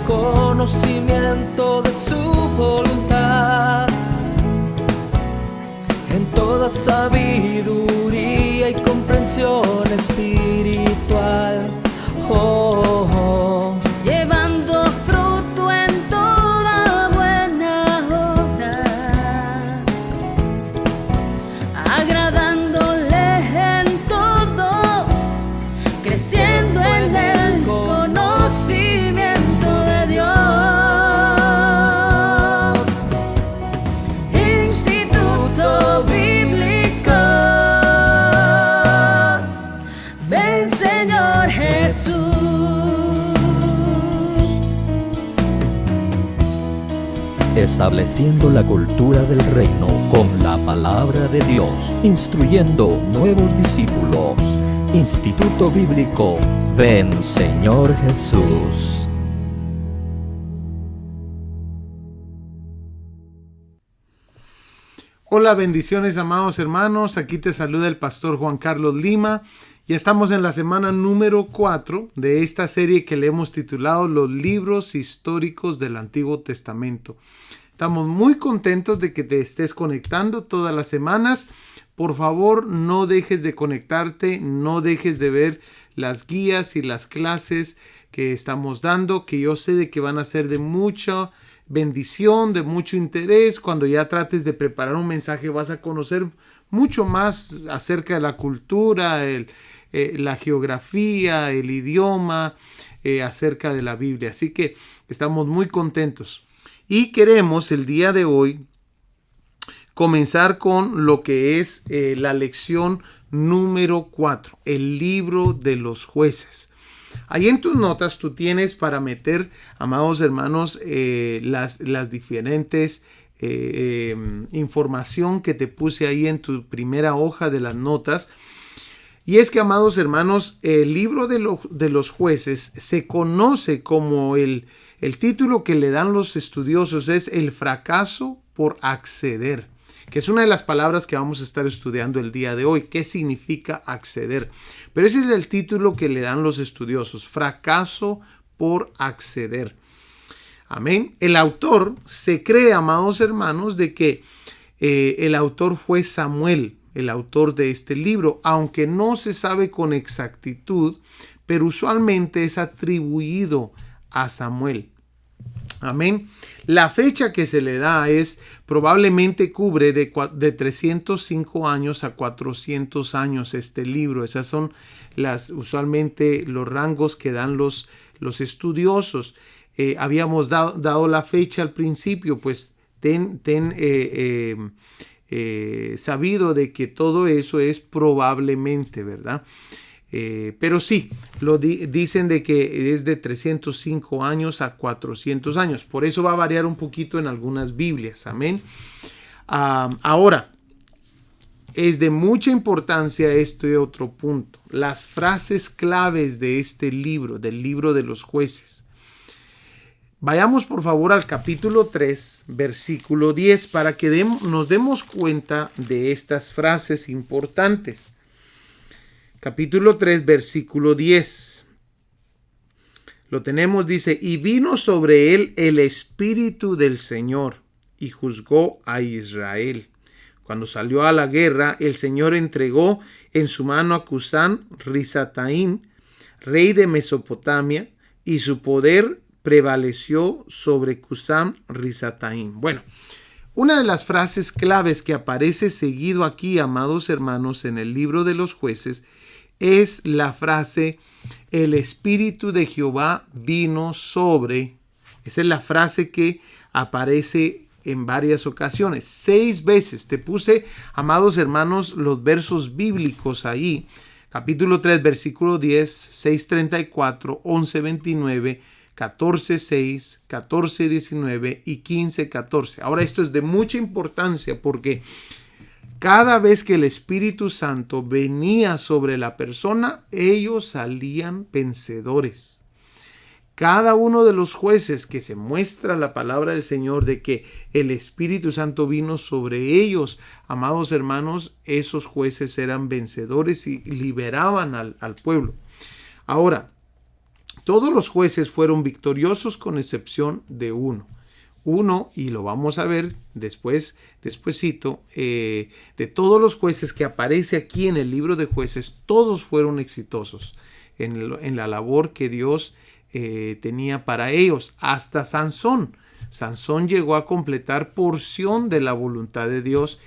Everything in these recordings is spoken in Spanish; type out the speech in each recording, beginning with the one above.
conocimiento de su voluntad, en toda sabiduría y comprensión espiritual. Oh, oh. Llevando fruto en toda buena obra, agradándole en todo, creciendo en el conocimiento de Dios. Instituto Bíblico, ven Señor Jesús. Estableciendo la cultura del reino con la palabra de Dios, instruyendo nuevos discípulos. Instituto Bíblico, ven Señor Jesús. Hola, bendiciones amados hermanos, aquí te saluda el pastor Juan Carlos Lima. Ya estamos en la semana número 4 de esta serie que le hemos titulado Los libros históricos del Antiguo Testamento. Estamos muy contentos de que te estés conectando todas las semanas. Por favor, no dejes de conectarte, no dejes de ver las guías y las clases que estamos dando, que yo sé de que van a ser de mucha bendición, de mucho interés. Cuando ya trates de preparar un mensaje vas a conocer mucho más acerca de la cultura, la geografía, el idioma, acerca de la Biblia. Así que estamos muy contentos y queremos el día de hoy comenzar con lo que es la lección número 4, el libro de los jueces. Ahí en tus notas tú tienes para meter, amados hermanos, las diferentes información que te puse ahí en tu primera hoja de las notas. Y es que, amados hermanos, el libro de los jueces se conoce como el título que le dan los estudiosos es el fracaso por acceder, que es una de las palabras que vamos a estar estudiando el día de hoy. ¿Qué significa acceder? Pero ese es el título que le dan los estudiosos, fracaso por acceder. Amén. El autor se cree, amados hermanos, de que el autor fue Samuel, el autor de este libro, aunque no se sabe con exactitud, pero usualmente es atribuido a Samuel. Amén. La fecha que se le da es probablemente cubre de 305 años a 400 años este libro. Esas son usualmente los rangos que dan los estudiosos. Habíamos dado la fecha al principio, pues sabido de que todo eso es probablemente, ¿verdad? Pero sí, dicen de que es de 305 años a 400 años. Por eso va a variar un poquito en algunas Biblias. Amén. Ahora, es de mucha importancia este otro punto. Las frases claves de este libro, del libro de los jueces. Vayamos por favor al capítulo 3, versículo 10, para que nos demos cuenta de estas frases importantes. Capítulo 3, versículo 10. Lo tenemos, dice, y vino sobre él el Espíritu del Señor y juzgó a Israel. Cuando salió a la guerra, el Señor entregó en su mano a Cusán Risataim, rey de Mesopotamia, y su poder prevaleció sobre Cusán Risataim. Bueno, una de las frases claves que aparece seguido aquí, amados hermanos, en el libro de los jueces, es la frase, el Espíritu de Jehová vino sobre. Esa es la frase que aparece en varias ocasiones, 6 veces. Te puse, amados hermanos, los versos bíblicos ahí. Capítulo 3, versículo 10, 6:34, 11:29, 14:6, 14:19 y 15:14. Ahora esto es de mucha importancia porque cada vez que el Espíritu Santo venía sobre la persona, ellos salían vencedores. Cada uno de los jueces que se muestra la palabra del Señor de que el Espíritu Santo vino sobre ellos, amados hermanos, esos jueces eran vencedores y liberaban al pueblo. Ahora, Todos los jueces fueron victoriosos con excepción de uno. Uno, y lo vamos a ver despuesito, de todos los jueces que aparece aquí en el libro de Jueces, todos fueron exitosos en la labor que Dios tenía para ellos. Hasta Sansón. Sansón llegó a completar porción de la voluntad de Dios,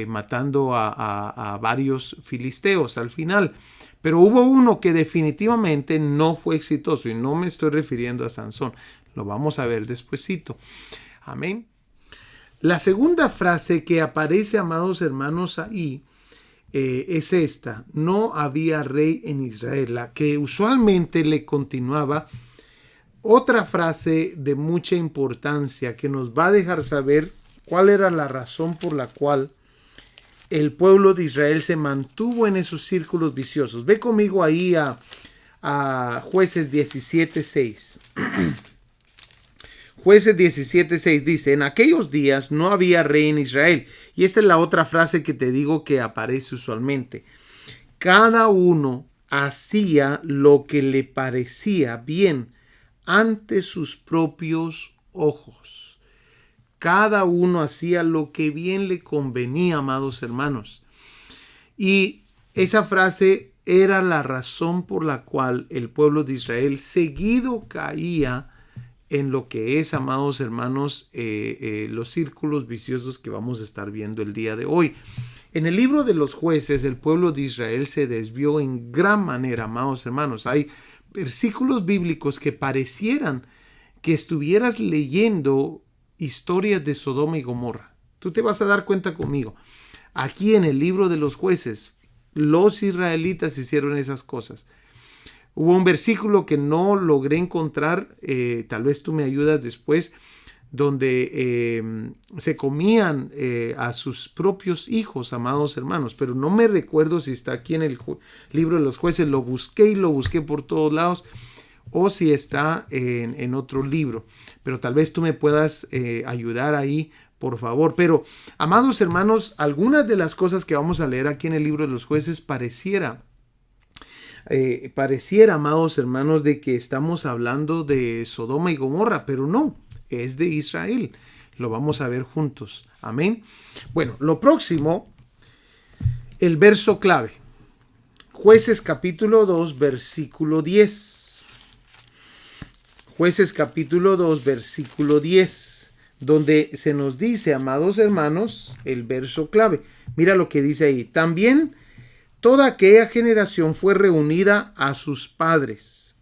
matando a varios filisteos al final. Pero hubo uno que definitivamente no fue exitoso, y no me estoy refiriendo a Sansón. Lo vamos a ver despuesito. Amén. La segunda frase que aparece, amados hermanos, ahí es esta: no había rey en Israel, la que usualmente le continuaba otra frase de mucha importancia que nos va a dejar saber cuál era la razón por la cual el pueblo de Israel se mantuvo en esos círculos viciosos. Ve conmigo ahí a Jueces 17:6. Jueces 17:6 dice: en aquellos días no había rey en Israel. Y esta es la otra frase que te digo que aparece usualmente. Cada uno hacía lo que le parecía bien ante sus propios ojos. Cada uno hacía lo que bien le convenía, amados hermanos. Y esa frase era la razón por la cual el pueblo de Israel seguido caía en lo que es, amados hermanos, los círculos viciosos que vamos a estar viendo el día de hoy. En el libro de los Jueces, el pueblo de Israel se desvió en gran manera, amados hermanos. Hay versículos bíblicos que parecieran que estuvieras leyendo historias de Sodoma y Gomorra. Tú te vas a dar cuenta conmigo. Aquí en el libro de los Jueces, los israelitas hicieron esas cosas. Hubo un versículo que no logré encontrar, tal vez tú me ayudas después, donde se comían a sus propios hijos, amados hermanos, pero no me recuerdo si está aquí en el libro de los Jueces. Lo busqué por todos lados, o si está en otro libro, pero tal vez tú me puedas ayudar ahí, por favor. Pero, amados hermanos, algunas de las cosas que vamos a leer aquí en el libro de los Jueces pareciera, amados hermanos, de que estamos hablando de Sodoma y Gomorra, pero no, es de Israel. Lo vamos a ver juntos. Amén. Bueno, lo próximo, el verso clave. Jueces capítulo 2, versículo 10. Jueces capítulo 2, versículo 10, donde se nos dice, amados hermanos, el verso clave. Mira lo que dice ahí. También toda aquella generación fue reunida a sus padres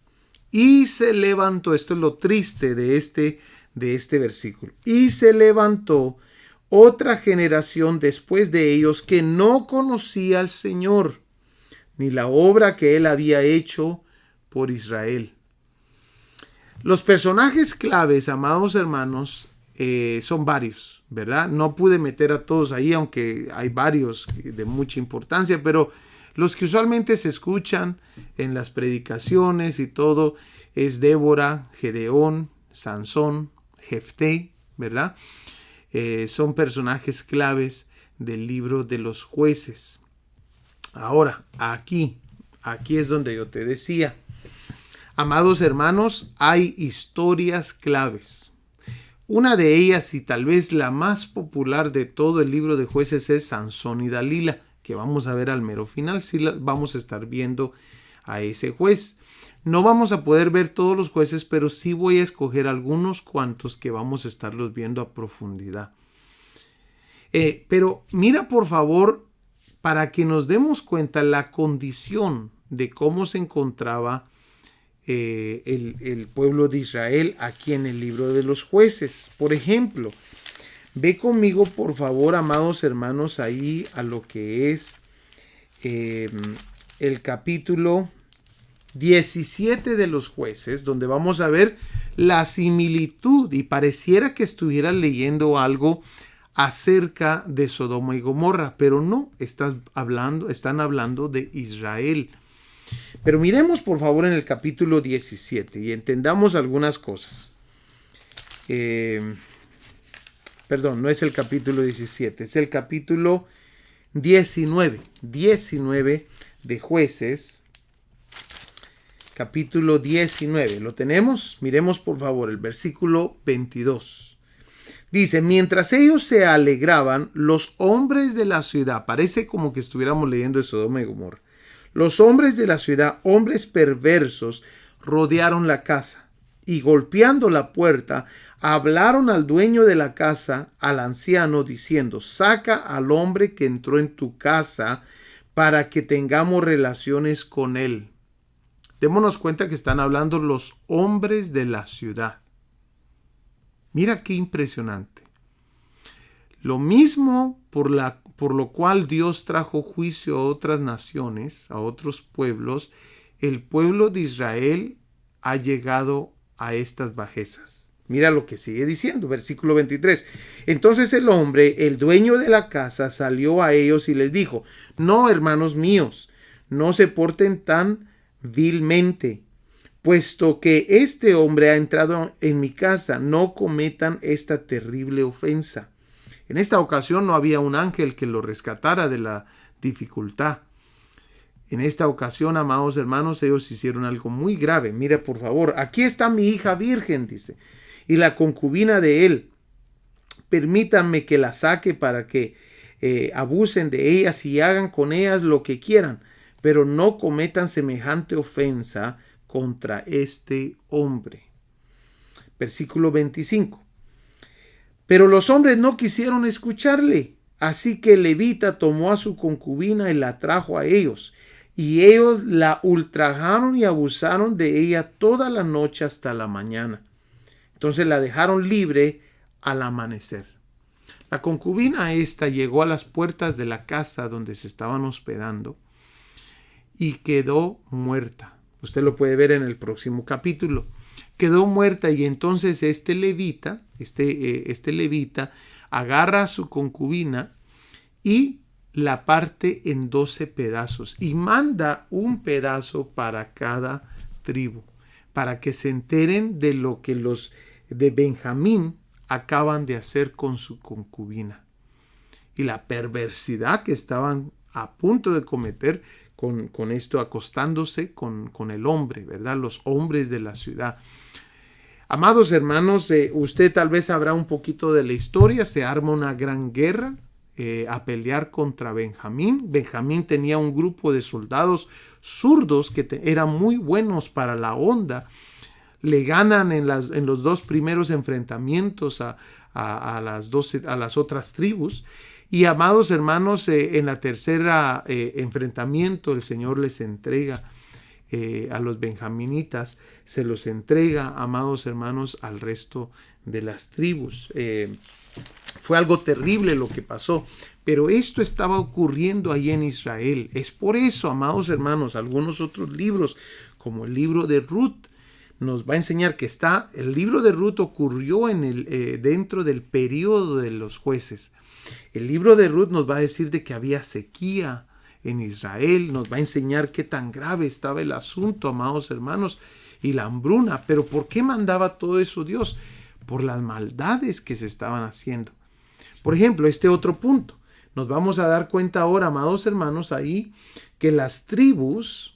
y se levantó. Esto es lo triste de este versículo. Y se levantó otra generación después de ellos que no conocía al Señor, ni la obra que él había hecho por Israel. Los personajes claves, amados hermanos, son varios, ¿verdad? No pude meter a todos ahí, aunque hay varios de mucha importancia, pero los que usualmente se escuchan en las predicaciones y todo es Débora, Gedeón, Sansón, Jefté, ¿verdad? Son personajes claves del libro de los Jueces. Ahora, aquí es donde yo te decía, amados hermanos, hay historias claves. Una de ellas, y tal vez la más popular de todo el libro de Jueces, es Sansón y Dalila, que vamos a ver al mero final. Sí, vamos a estar viendo a ese juez. No vamos a poder ver todos los jueces, pero sí voy a escoger algunos cuantos que vamos a estarlos viendo a profundidad. Pero mira, por favor, para que nos demos cuenta la condición de cómo se encontraba el pueblo de Israel aquí en el libro de los Jueces. Por ejemplo, ve conmigo, por favor, amados hermanos, ahí a lo que es el capítulo 17 de los Jueces, donde vamos a ver la similitud, y pareciera que estuvieras leyendo algo acerca de Sodoma y Gomorra, pero no, están hablando de Israel. Pero miremos, por favor, en el capítulo 17 y entendamos algunas cosas. Perdón, no es el capítulo 17, es el capítulo 19 de Jueces. capítulo 19. ¿Lo tenemos? Miremos por favor el versículo 22. Dice, mientras ellos se alegraban, los hombres de la ciudad, parece como que estuviéramos leyendo de Sodoma y Gomorra, los hombres de la ciudad, hombres perversos, rodearon la casa y golpeando la puerta, hablaron al dueño de la casa, al anciano, diciendo, saca al hombre que entró en tu casa para que tengamos relaciones con él. Démonos cuenta que están hablando los hombres de la ciudad. Mira qué impresionante. Lo mismo por lo cual Dios trajo juicio a otras naciones, a otros pueblos, el pueblo de Israel ha llegado a estas bajezas. Mira lo que sigue diciendo, versículo 23. Entonces el hombre, el dueño de la casa, salió a ellos y les dijo, no, hermanos míos, no se porten tan vilmente, puesto que este hombre ha entrado en mi casa, no cometan esta terrible ofensa. En esta ocasión no había un ángel que lo rescatara de la dificultad. En esta ocasión, amados hermanos, ellos hicieron algo muy grave. Mira, por favor, aquí está mi hija virgen, dice, y la concubina de él. Permítanme que la saque para que abusen de ellas y hagan con ellas lo que quieran, pero no cometan semejante ofensa contra este hombre. Versículo 25. Pero los hombres no quisieron escucharle, así que el levita tomó a su concubina y la trajo a ellos, y ellos la ultrajaron y abusaron de ella toda la noche hasta la mañana. Entonces la dejaron libre al amanecer. La concubina esta llegó a las puertas de la casa donde se estaban hospedando y quedó muerta. Usted lo puede ver en el próximo capítulo. Quedó muerta y entonces este levita agarra a su concubina y la parte en 12 pedazos y manda un pedazo para cada tribu, para que se enteren de lo que los de Benjamín acaban de hacer con su concubina y la perversidad que estaban a punto de cometer con esto, acostándose con el hombre, ¿verdad? Los hombres de la ciudad. Amados hermanos, usted tal vez sabrá un poquito de la historia. Se arma una gran guerra a pelear contra Benjamín. Benjamín tenía un grupo de soldados zurdos que eran muy buenos para la onda. Le ganan en los dos primeros enfrentamientos a las otras tribus. Y amados hermanos, en la tercera enfrentamiento el Señor les entrega a los benjaminitas, se los entrega, amados hermanos, al resto de las tribus. Fue algo terrible lo que pasó, pero esto estaba ocurriendo allí en Israel. Es por eso, amados hermanos, algunos otros libros, como el libro de Ruth, nos va a enseñar que el libro de Ruth ocurrió dentro del periodo de los jueces. El libro de Ruth nos va a decir de que había sequía en Israel, nos va a enseñar qué tan grave estaba el asunto, amados hermanos, y la hambruna. Pero ¿por qué mandaba todo eso Dios? Por las maldades que se estaban haciendo. Por ejemplo, este otro punto, nos vamos a dar cuenta ahora, amados hermanos, ahí que las tribus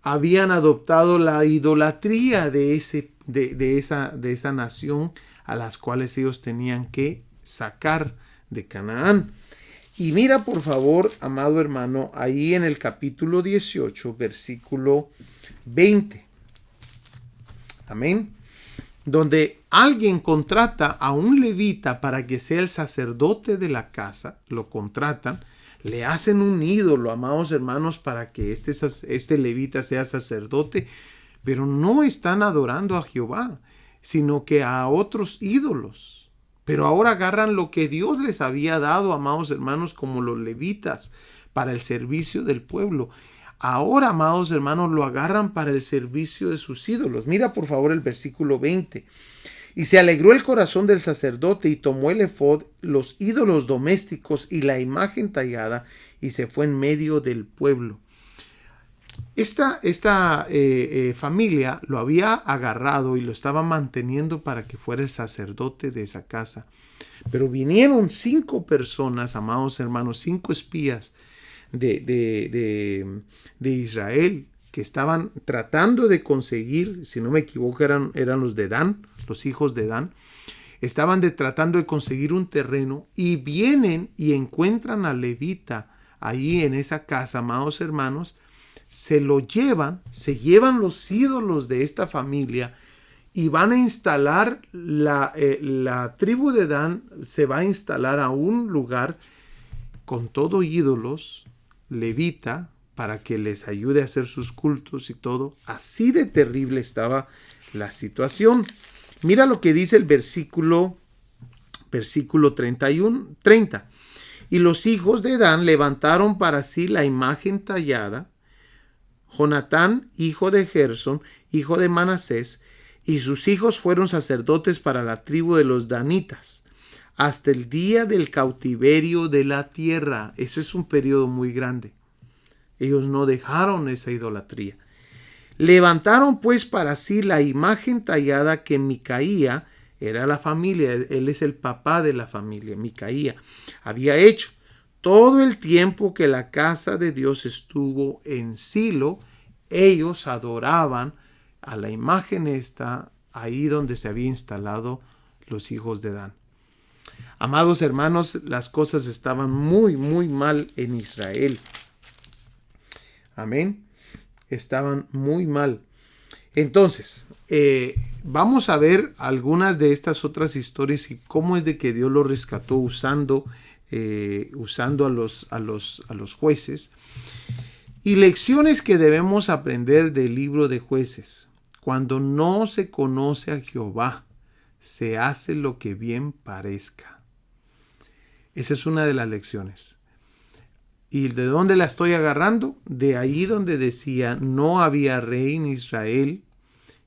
habían adoptado la idolatría de esa nación a las cuales ellos tenían que sacar de Canaán. Y mira por favor, amado hermano, ahí en el capítulo 18, versículo 20. Amén. Donde alguien contrata a un levita para que sea el sacerdote de la casa, lo contratan, le hacen un ídolo, amados hermanos, para que este levita sea sacerdote, pero no están adorando a Jehová, sino que a otros ídolos. Pero ahora agarran lo que Dios les había dado, amados hermanos, como los levitas, para el servicio del pueblo. Ahora, amados hermanos, lo agarran para el servicio de sus ídolos. Mira por favor el versículo 20. Y se alegró el corazón del sacerdote y tomó el efod, los ídolos domésticos y la imagen tallada y se fue en medio del pueblo. Esta familia lo había agarrado y lo estaba manteniendo para que fuera el sacerdote de esa casa. Pero vinieron 5 personas, amados hermanos, 5 espías de Israel que estaban tratando de conseguir, si no me equivoco, eran los de Dan, los hijos de Dan, estaban tratando de conseguir un terreno y vienen y encuentran a Levita allí en esa casa, amados hermanos, se llevan los ídolos de esta familia y van a instalar, la tribu de Dan se va a instalar a un lugar con todo ídolos, levita, para que les ayude a hacer sus cultos y todo. Así de terrible estaba la situación. Mira lo que dice el versículo 30. Y los hijos de Dan levantaron para sí la imagen tallada. Jonatán, hijo de Gersón, hijo de Manasés, y sus hijos fueron sacerdotes para la tribu de los danitas, hasta el día del cautiverio de la tierra. Ese es un periodo muy grande. Ellos no dejaron esa idolatría. Levantaron pues para sí la imagen tallada que Micaía, era la familia, él es el papá de la familia, Micaía, había hecho todo el tiempo que la casa de Dios estuvo en Silo. Ellos adoraban a la imagen esta, ahí donde se había instalado los hijos de Dan. Amados hermanos, las cosas estaban muy, muy mal en Israel. Amén. Estaban muy mal. Entonces, vamos a ver algunas de estas otras historias y cómo es de que Dios lo rescató usando a los jueces. Y lecciones que debemos aprender del libro de Jueces. Cuando no se conoce a Jehová, se hace lo que bien parezca. Esa es una de las lecciones. ¿Y de dónde la estoy agarrando? De ahí donde decía, no había rey en Israel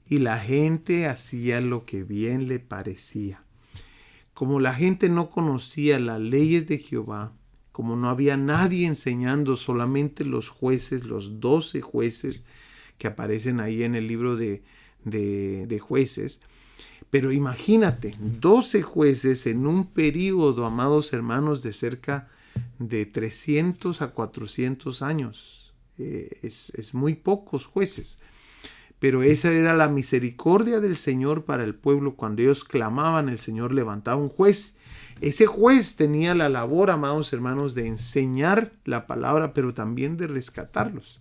y la gente hacía lo que bien le parecía. Como la gente no conocía las leyes de Jehová, como no había nadie enseñando, solamente los jueces, los 12 jueces que aparecen ahí en el libro de Jueces. Pero imagínate, 12 jueces en un período, amados hermanos, de cerca de 300 a 400 años. Es muy pocos jueces. Pero esa era la misericordia del Señor para el pueblo. Cuando ellos clamaban, el Señor levantaba un juez. Ese juez tenía la labor, amados hermanos, de enseñar la palabra, pero también de rescatarlos.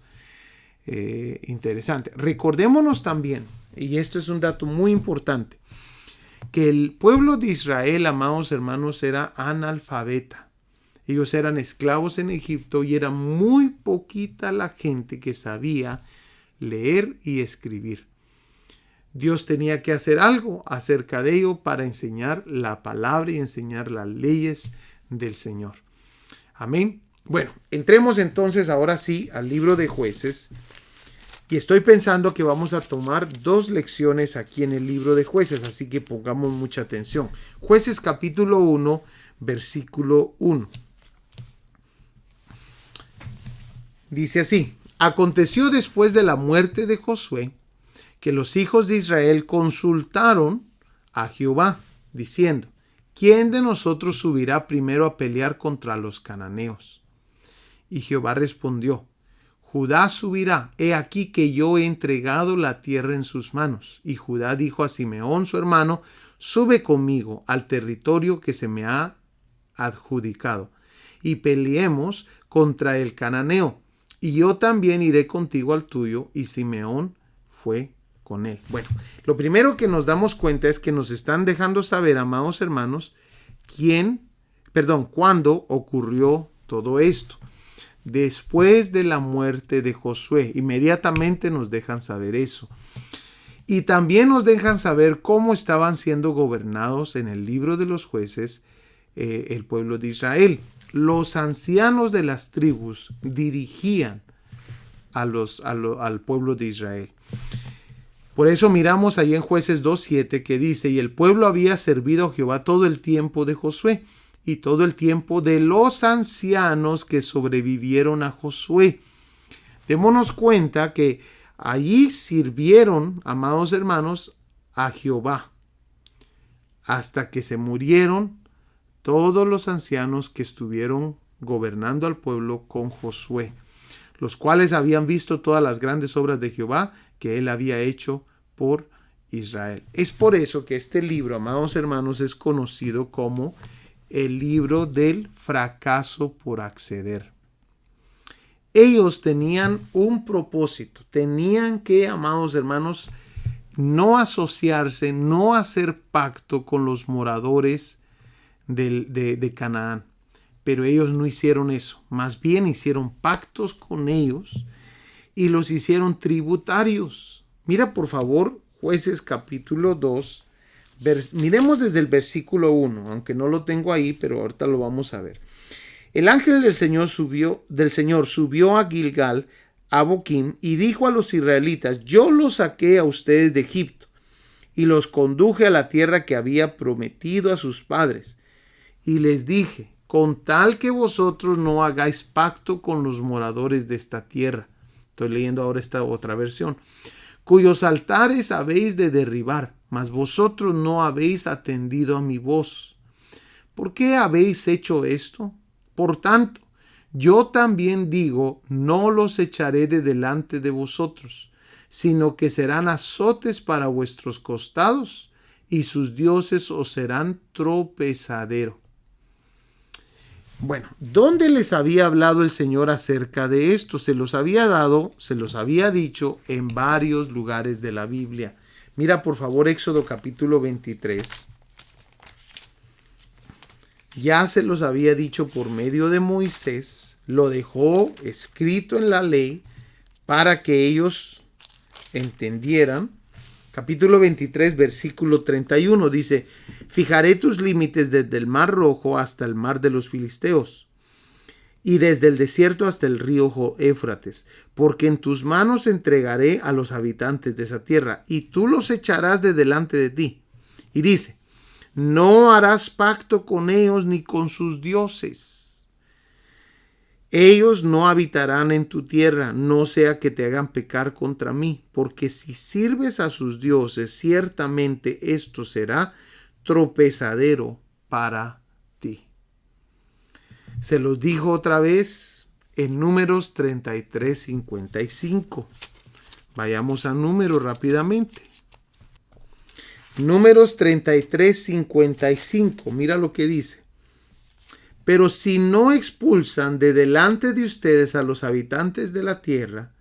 Interesante. Recordémonos también, y esto es un dato muy importante, que el pueblo de Israel, amados hermanos, era analfabeta. Ellos eran esclavos en Egipto y era muy poquita la gente que sabía leer y escribir. Dios tenía que hacer algo acerca de ello para enseñar la palabra y enseñar las leyes del Señor. Amén. Bueno, entremos entonces ahora sí al libro de Jueces. Y estoy pensando que vamos a tomar 2 lecciones aquí en el libro de Jueces, así que pongamos mucha atención. Jueces capítulo 1, versículo 1. Dice así: aconteció después de la muerte de Josué que los hijos de Israel consultaron a Jehová, diciendo: ¿quién de nosotros subirá primero a pelear contra los cananeos? Y Jehová respondió: Judá subirá, he aquí que yo he entregado la tierra en sus manos. Y Judá dijo a Simeón su hermano: sube conmigo al territorio que se me ha adjudicado, y peleemos contra el cananeo, y yo también iré contigo al tuyo. Y Simeón fue con él. Bueno, lo primero que nos damos cuenta es que nos están dejando saber, amados hermanos, cuándo ocurrió todo esto. Después de la muerte de Josué, inmediatamente nos dejan saber eso. Y también nos dejan saber cómo estaban siendo gobernados en el libro de los Jueces el pueblo de Israel. Los ancianos de las tribus dirigían al pueblo de Israel. Por eso miramos ahí en Jueces 2:7 que dice: y el pueblo había servido a Jehová todo el tiempo de Josué y todo el tiempo de los ancianos que sobrevivieron a Josué. Démonos cuenta que allí sirvieron, amados hermanos, a Jehová hasta que se murieron todos los ancianos que estuvieron gobernando al pueblo con Josué. los cuales habían visto todas las grandes obras de Jehová que él había hecho por Israel. Es por eso que este libro, amados hermanos, es conocido como el libro del fracaso por acceder. Ellos tenían un propósito, tenían que, amados hermanos, no asociarse, no hacer pacto con los moradores de Canaán. Pero ellos no hicieron eso, más bien hicieron pactos con ellos y los hicieron tributarios. Mira por favor Jueces capítulo 2, miremos desde el versículo 1, aunque no lo tengo ahí, pero ahorita lo vamos a ver. El ángel del Señor subió a Gilgal, a Boquim, y dijo a los israelitas: yo los saqué a ustedes de Egipto y los conduje a la tierra que había prometido a sus padres. Y les dije: con tal que vosotros no hagáis pacto con los moradores de esta tierra. Estoy leyendo ahora esta otra versión. Cuyos altares habéis de derribar, mas vosotros no habéis atendido a mi voz. ¿Por qué habéis hecho esto? Por tanto, yo también digo, no los echaré de delante de vosotros, sino que serán azotes para vuestros costados, y sus dioses os serán tropezadero. Bueno, ¿dónde les había hablado el Señor acerca de esto? Se los había dicho en varios lugares de la Biblia. Mira por favor Éxodo capítulo 23. Ya se los había dicho por medio de Moisés, lo dejó escrito en la ley para que ellos entendieran. Capítulo 23, versículo 31 dice: fijaré tus límites desde el mar Rojo hasta el mar de los Filisteos, y desde el desierto hasta el río Éufrates, porque en tus manos entregaré a los habitantes de esa tierra, y tú los echarás de delante de ti. Y dice: no harás pacto con ellos ni con sus dioses. Ellos no habitarán en tu tierra, no sea que te hagan pecar contra mí, porque si sirves a sus dioses, ciertamente esto será tropezadero para ti. Se los dijo otra vez en Números 33:55. Vayamos a Números rápidamente. Números 33:55. Mira lo que dice: pero si no expulsan de delante de ustedes a los habitantes de la tierra,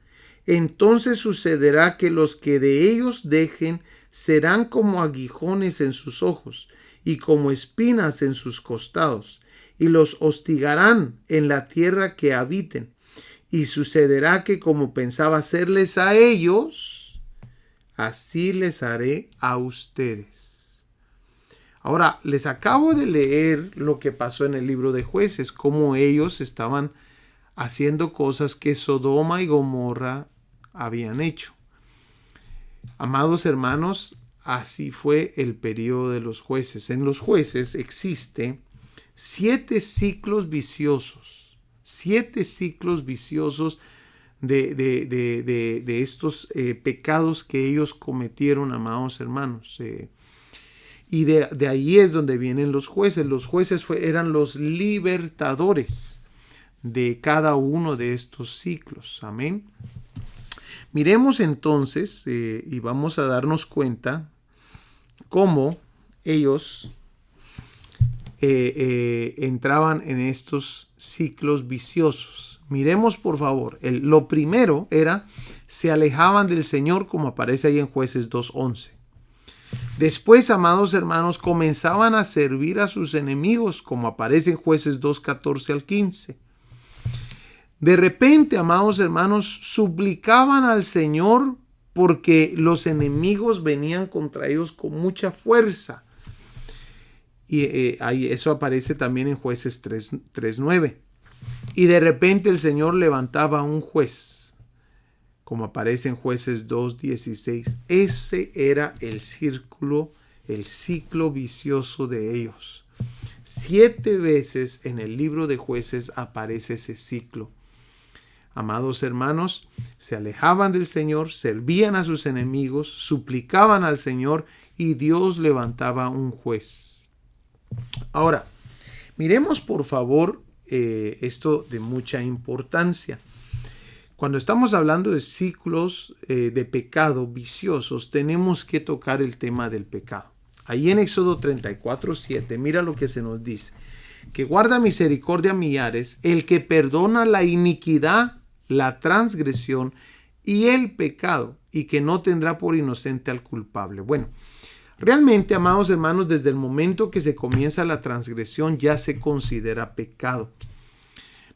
entonces sucederá que los que de ellos dejen serán como aguijones en sus ojos y como espinas en sus costados, y los hostigarán en la tierra que habiten. Y sucederá que como pensaba hacerles a ellos, así les haré a ustedes. Ahora, les acabo de leer lo que pasó en el libro de Jueces, cómo ellos estaban haciendo cosas que Sodoma y Gomorra habían hecho. Amados hermanos, así fue el periodo de los jueces. En los jueces existe 7 ciclos viciosos. 7 ciclos viciosos de estos pecados que ellos cometieron, amados hermanos. Y de ahí es donde vienen los jueces. Los jueces eran los libertadores de cada uno de estos ciclos. Amén. Miremos entonces y vamos a darnos cuenta cómo ellos entraban en estos ciclos viciosos. Miremos por favor. Lo primero era, se alejaban del Señor, como aparece ahí en Jueces 2:11. Después, amados hermanos, comenzaban a servir a sus enemigos, como aparece en Jueces 2:14 al 15. De repente, amados hermanos, suplicaban al Señor porque los enemigos venían contra ellos con mucha fuerza. Y eso aparece también en Jueces 3:9. Y de repente el Señor levantaba a un juez, como aparece en Jueces 2:16. Ese era el ciclo vicioso de ellos. 7 veces en el libro de Jueces aparece ese ciclo. Amados hermanos, se alejaban del Señor, servían a sus enemigos, suplicaban al Señor y Dios levantaba un juez. Ahora, miremos por favor esto de mucha importancia. Cuando estamos hablando de ciclos de pecado viciosos, tenemos que tocar el tema del pecado. Ahí en Éxodo 34:7, mira lo que se nos dice. Que guarda misericordia a millares, el que perdona la iniquidad, la transgresión y el pecado, y que no tendrá por inocente al culpable. Bueno, realmente, amados hermanos, desde el momento que se comienza la transgresión ya se considera pecado.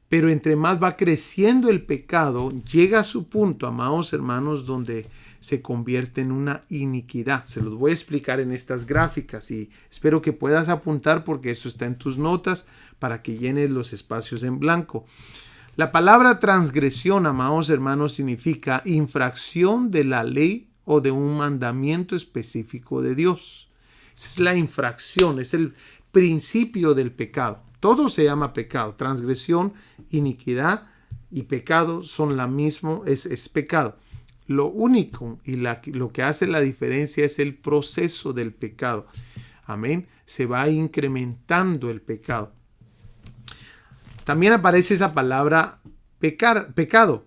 Pero entre más va creciendo el pecado, llega a su punto, amados hermanos, donde se convierte en una iniquidad. Se los voy a explicar en estas gráficas y espero que puedas apuntar porque eso está en tus notas para que llenes los espacios en blanco. La palabra transgresión, amados hermanos, significa infracción de la ley o de un mandamiento específico de Dios. Esa es la infracción, es el principio del pecado. Todo se llama pecado. Transgresión, iniquidad y pecado son la misma, es pecado. Lo único y lo que hace la diferencia es el proceso del pecado. Amén. Se va incrementando el pecado. También aparece esa palabra pecado,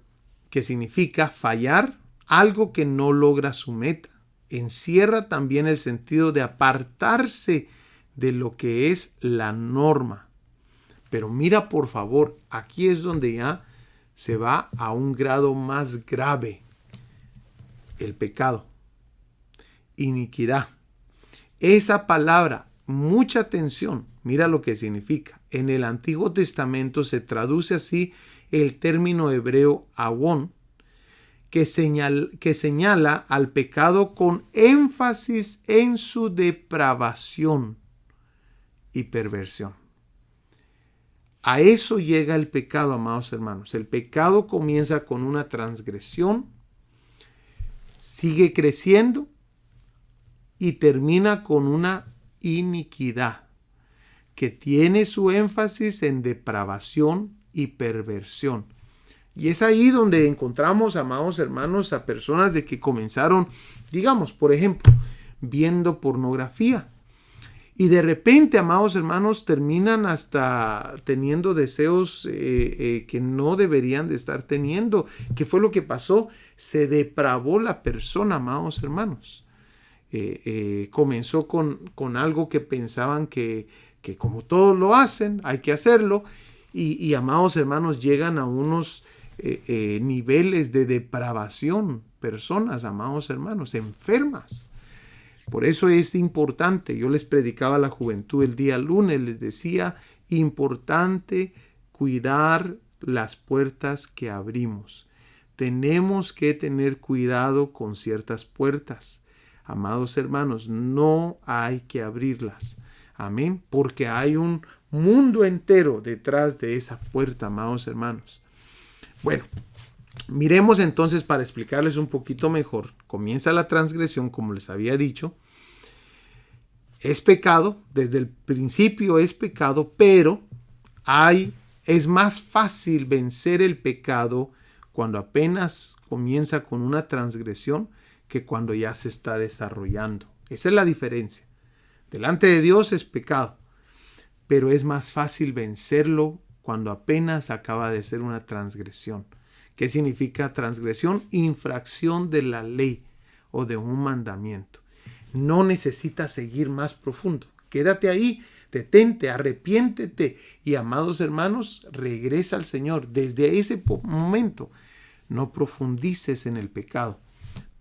que significa fallar, algo que no logra su meta. Encierra también el sentido de apartarse de lo que es la norma. Pero mira, por favor, aquí es donde ya se va a un grado más grave. El pecado, iniquidad. Esa palabra, mucha atención, mira lo que significa. En el Antiguo Testamento se traduce así el término hebreo avón, que señala al pecado con énfasis en su depravación y perversión. A eso llega el pecado, amados hermanos. El pecado comienza con una transgresión, sigue creciendo y termina con una iniquidad que tiene su énfasis en depravación y perversión. Y es ahí donde encontramos, amados hermanos, a personas de que comenzaron, digamos, por ejemplo, viendo pornografía. Y de repente, amados hermanos, terminan hasta teniendo deseos que no deberían de estar teniendo. ¿Qué fue lo que pasó? Se depravó la persona, amados hermanos. Comenzó con algo que pensaban que como todos lo hacen, hay que hacerlo. Y amados hermanos, llegan a unos niveles de depravación. Personas, amados hermanos, enfermas. Por eso es importante, yo les predicaba a la juventud el día lunes, les decía, importante cuidar las puertas que abrimos. Tenemos que tener cuidado con ciertas puertas. Amados hermanos, no hay que abrirlas. Amén, porque hay un mundo entero detrás de esa puerta, amados hermanos. Bueno, miremos entonces para explicarles un poquito mejor. Comienza la transgresión, como les había dicho. Es pecado, desde el principio es pecado, pero es más fácil vencer el pecado cuando apenas comienza con una transgresión que cuando ya se está desarrollando. Esa es la diferencia. Delante de Dios es pecado, pero es más fácil vencerlo cuando apenas acaba de ser una transgresión. ¿Qué significa transgresión? Infracción de la ley o de un mandamiento. No necesitas seguir más profundo. Quédate ahí, detente, arrepiéntete y, amados hermanos, regresa al Señor. Desde ese momento no profundices en el pecado,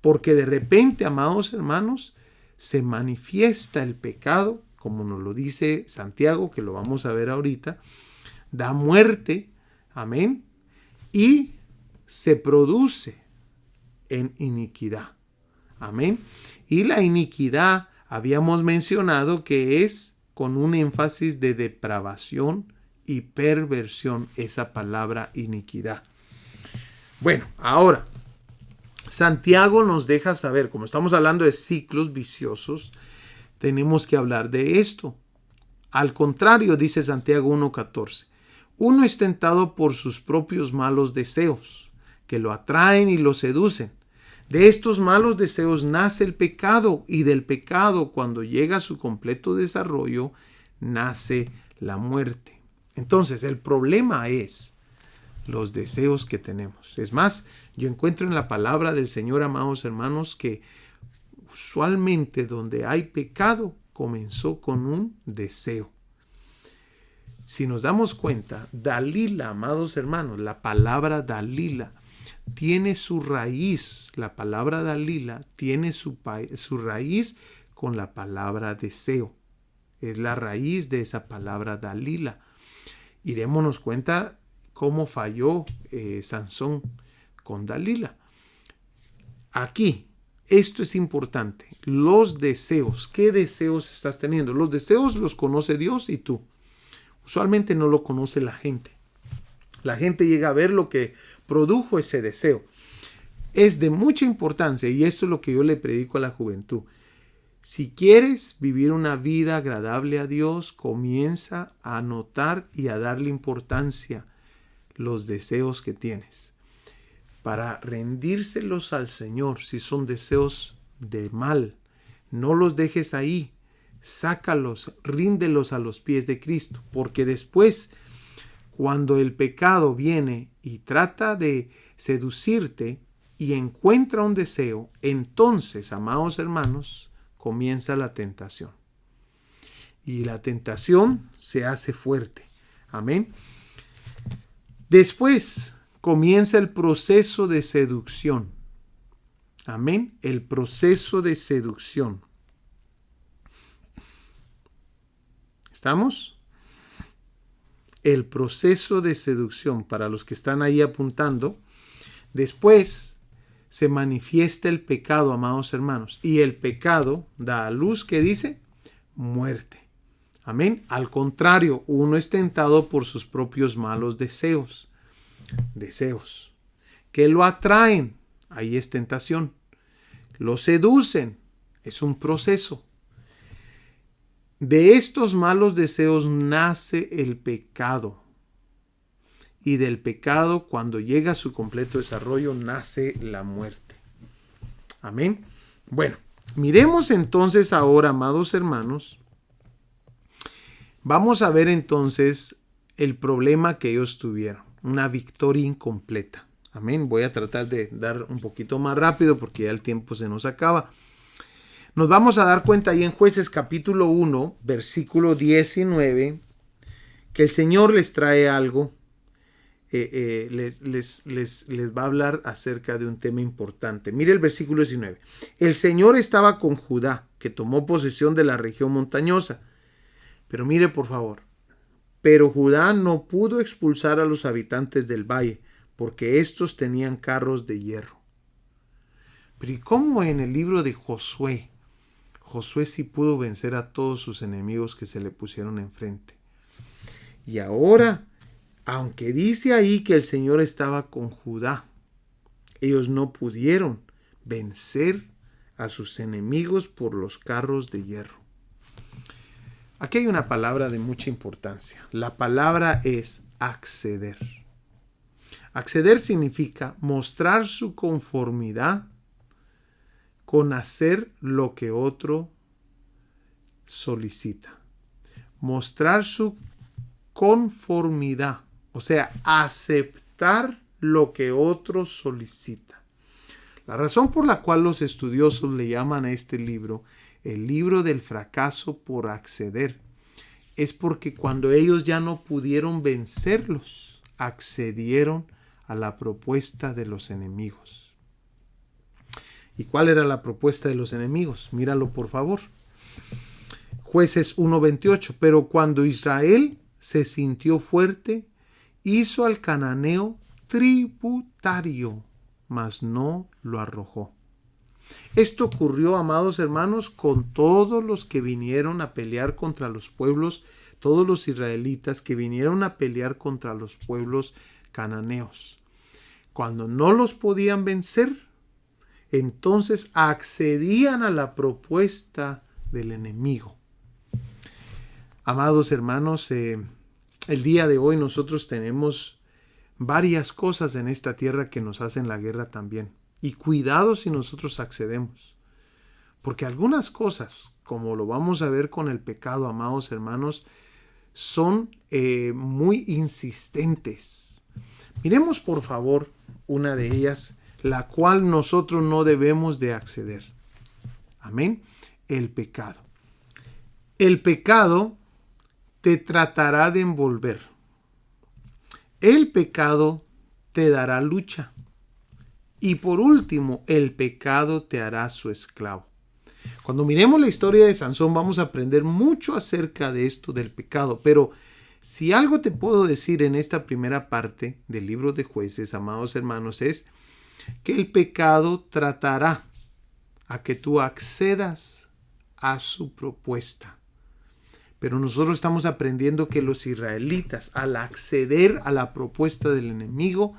porque de repente, amados hermanos, se manifiesta el pecado, como nos lo dice Santiago, que lo vamos a ver ahorita, da muerte, amén, y se produce en iniquidad. Amén. Y la iniquidad habíamos mencionado que es con un énfasis de depravación y perversión, esa palabra iniquidad. Bueno, ahora, Santiago nos deja saber, como estamos hablando de ciclos viciosos, tenemos que hablar de esto. Al contrario, dice Santiago 1:14, uno es tentado por sus propios malos deseos, que lo atraen y lo seducen. De estos malos deseos nace el pecado, y del pecado, cuando llega a su completo desarrollo, nace la muerte. Entonces, el problema es los deseos que tenemos. Es más, yo encuentro en la palabra del Señor, amados hermanos, que usualmente donde hay pecado comenzó con un deseo. Si nos damos cuenta, Dalila, amados hermanos, la palabra Dalila tiene su raíz, la palabra Dalila tiene su raíz con la palabra deseo. Es la raíz de esa palabra Dalila. Y démonos cuenta cómo falló Sansón con Dalila. Aquí, esto es importante. Los deseos. ¿Qué deseos estás teniendo? Los deseos los conoce Dios y tú. Usualmente no lo conoce la gente. La gente llega a ver lo que produjo ese deseo. Es de mucha importancia, y esto es lo que yo le predico a la juventud. Si quieres vivir una vida agradable a Dios, comienza a notar y a darle importancia los deseos que tienes, para rendírselos al Señor. Si son deseos de mal, no los dejes ahí, sácalos, ríndelos a los pies de Cristo, porque después, cuando el pecado viene y trata de seducirte y encuentra un deseo, entonces, amados hermanos, comienza la tentación. Y la tentación se hace fuerte. Amén. Después comienza el proceso de seducción. Amén. El proceso de seducción. ¿Estamos? El proceso de seducción, para los que están ahí apuntando. Después se manifiesta el pecado, amados hermanos. Y el pecado da a luz, ¿qué dice? Muerte. Amén. Al contrario, uno es tentado por sus propios malos deseos. Deseos que lo atraen. Ahí es tentación. Lo seducen. Es un proceso. De estos malos deseos nace el pecado. Y del pecado, cuando llega a su completo desarrollo, nace la muerte. Amén. Bueno, miremos entonces ahora, amados hermanos. Vamos a ver entonces el problema que ellos tuvieron. Una victoria incompleta. Amén. Voy a tratar de dar un poquito más rápido porque ya el tiempo se nos acaba. Nos vamos a dar cuenta ahí en Jueces capítulo 1, versículo 19, que el Señor les trae algo. Les va a hablar acerca de un tema importante. Mire el versículo 19. El Señor estaba con Judá, que tomó posesión de la región montañosa. Pero mire por favor. Pero Judá no pudo expulsar a los habitantes del valle, porque estos tenían carros de hierro. Pero ¿y cómo en el libro de Josué? Josué sí pudo vencer a todos sus enemigos que se le pusieron enfrente. Y ahora, aunque dice ahí que el Señor estaba con Judá, ellos no pudieron vencer a sus enemigos por los carros de hierro. Aquí hay una palabra de mucha importancia. La palabra es acceder. Acceder significa mostrar su conformidad con hacer lo que otro solicita. Mostrar su conformidad. O sea, aceptar lo que otro solicita. La razón por la cual los estudiosos le llaman a este libro el libro del fracaso por acceder es porque cuando ellos ya no pudieron vencerlos, accedieron a la propuesta de los enemigos. ¿Y cuál era la propuesta de los enemigos? Míralo por favor. Jueces 1:28. Pero cuando Israel se sintió fuerte, hizo al cananeo tributario, mas no lo arrojó. Esto ocurrió, amados hermanos, con todos los que vinieron a pelear contra los pueblos, todos los israelitas que vinieron a pelear contra los pueblos cananeos. Cuando no los podían vencer, entonces accedían a la propuesta del enemigo. Amados hermanos, el día de hoy nosotros tenemos varias cosas en esta tierra que nos hacen la guerra también. Y cuidado si nosotros accedemos. Porque algunas cosas, como lo vamos a ver con el pecado, amados hermanos, son muy insistentes. Miremos por favor una de ellas, la cual nosotros no debemos de acceder. Amén. El pecado. El pecado te tratará de envolver. El pecado te dará lucha. Y por último, el pecado te hará su esclavo. Cuando miremos la historia de Sansón vamos a aprender mucho acerca de esto del pecado. Pero si algo te puedo decir en esta primera parte del libro de Jueces, amados hermanos, es que el pecado tratará a que tú accedas a su propuesta. Pero nosotros estamos aprendiendo que los israelitas, al acceder a la propuesta del enemigo,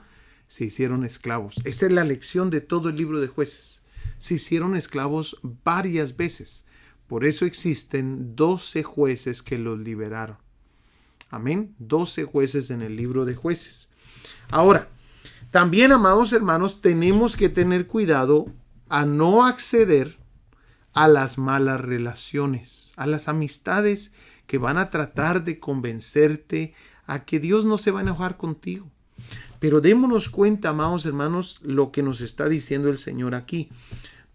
se hicieron esclavos. Esta es la lección de todo el libro de Jueces. Se hicieron esclavos varias veces. Por eso existen 12 jueces que los liberaron. Amén. 12 jueces en el libro de Jueces. Ahora, también, amados hermanos, tenemos que tener cuidado a no acceder a las malas relaciones, a las amistades que van a tratar de convencerte a que Dios no se va a enojar contigo. Pero démonos cuenta, amados hermanos, lo que nos está diciendo el Señor aquí.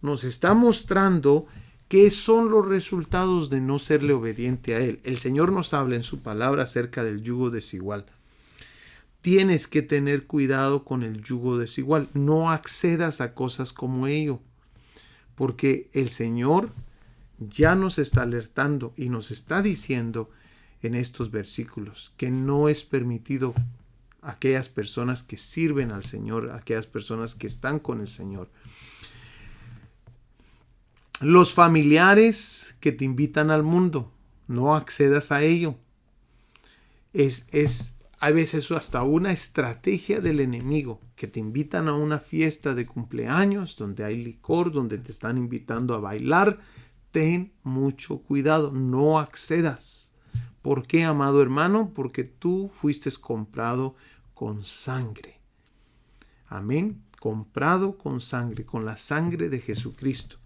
Nos está mostrando qué son los resultados de no serle obediente a Él. El Señor nos habla en su palabra acerca del yugo desigual. Tienes que tener cuidado con el yugo desigual. No accedas a cosas como ello. Porque el Señor ya nos está alertando y nos está diciendo en estos versículos que no es permitido a aquellas personas que sirven al Señor, a aquellas personas que están con el Señor. Los familiares que te invitan al mundo, no accedas a ello. A veces hasta una estrategia del enemigo, que te invitan a una fiesta de cumpleaños donde hay licor, donde te están invitando a bailar. Ten mucho cuidado, no accedas. ¿Por qué, amado hermano? Porque tú fuiste comprado con sangre. Amén. Comprado con sangre, con la sangre de Jesucristo.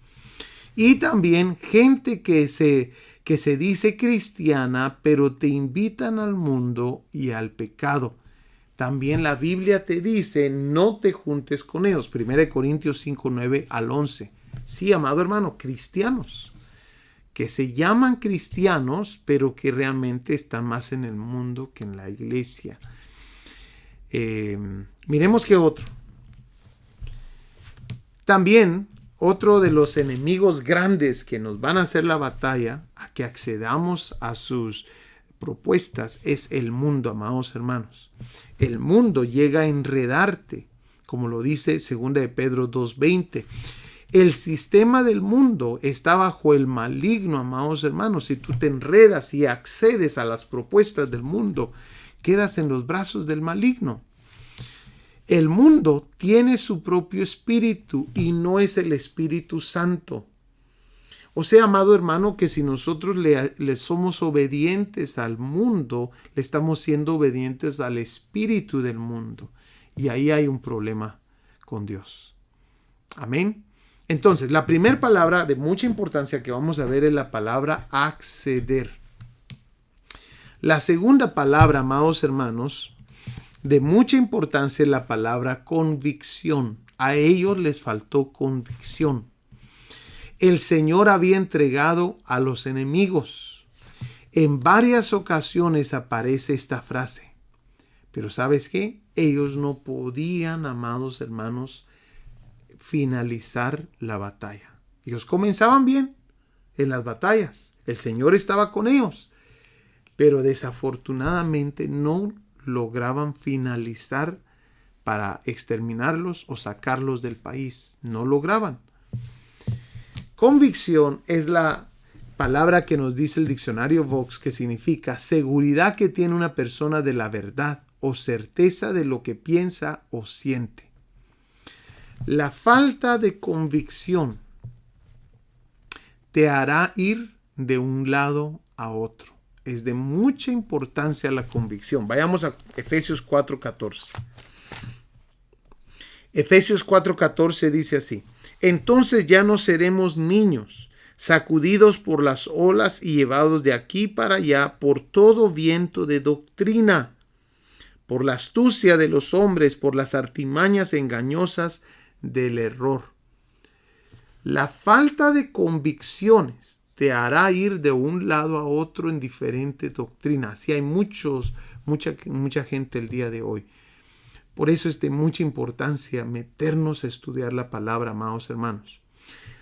Y también gente que se dice cristiana, pero te invitan al mundo y al pecado. También la Biblia te dice, no te juntes con ellos. 1 Corintios 5, 9 al 11. Sí, amado hermano, cristianos, que se llaman cristianos, pero que realmente están más en el mundo que en la iglesia. Miremos qué otro. También otro de los enemigos grandes que nos van a hacer la batalla a que accedamos a sus propuestas es el mundo, amados hermanos. El mundo llega a enredarte, como lo dice 2 de Pedro 2:20. El sistema del mundo está bajo el maligno, amados hermanos. Si tú te enredas y accedes a las propuestas del mundo, quedas en los brazos del maligno. El mundo tiene su propio espíritu y no es el Espíritu Santo. O sea, amado hermano, que si nosotros le somos obedientes al mundo, le estamos siendo obedientes al espíritu del mundo. Y ahí hay un problema con Dios. Amén. Entonces, la primera palabra de mucha importancia que vamos a ver es la palabra acceder. La segunda palabra, amados hermanos, de mucha importancia es la palabra convicción. A ellos les faltó convicción. El Señor había entregado a los enemigos. En varias ocasiones aparece esta frase. Pero ¿sabes qué? Ellos no podían, amados hermanos, finalizar la batalla. Ellos comenzaban bien en las batallas. El Señor estaba con ellos. Pero desafortunadamente no lograban finalizar para exterminarlos o sacarlos del país. No lograban. Convicción es la palabra que nos dice el diccionario Vox, que significa seguridad que tiene una persona de la verdad o certeza de lo que piensa o siente. La falta de convicción te hará ir de un lado a otro. Es de mucha importancia la convicción. Vayamos a Efesios 4:14. Efesios 4:14 dice así: entonces ya no seremos niños, sacudidos por las olas y llevados de aquí para allá por todo viento de doctrina, por la astucia de los hombres, por las artimañas engañosas del error. La falta de convicciones te hará ir de un lado a otro en diferentes doctrinas. Y hay mucha gente el día de hoy. Por eso es de mucha importancia meternos a estudiar la palabra, amados hermanos.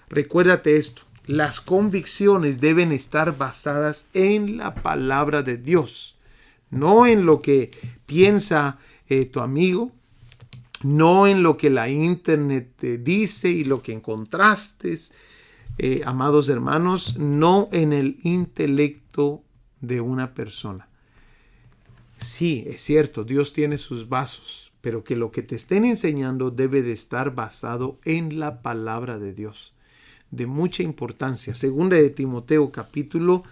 Recuérdate esto, las convicciones deben estar basadas en la palabra de Dios, no en lo que piensa tu amigo, no en lo que la internet te dice y lo que encontraste, amados hermanos, no en el intelecto de una persona. Sí, es cierto, Dios tiene sus vasos, pero que lo que te estén enseñando debe de estar basado en la palabra de Dios. De mucha importancia. Segunda de Timoteo capítulo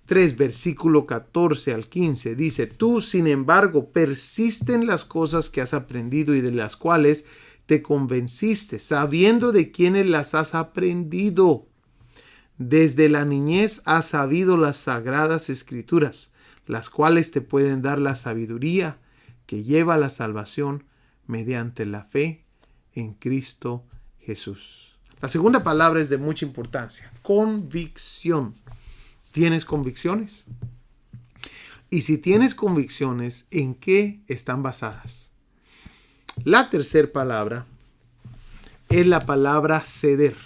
3, versículo 14 al 15, dice: tú, sin embargo, persiste en las cosas que has aprendido y de las cuales te convenciste, sabiendo de quiénes las has aprendido. Desde la niñez has sabido las sagradas escrituras, las cuales te pueden dar la sabiduría que lleva a la salvación mediante la fe en Cristo Jesús. La segunda palabra es de mucha importancia: convicción. ¿Tienes convicciones? Y si tienes convicciones, ¿en qué están basadas? La tercera palabra es la palabra ceder.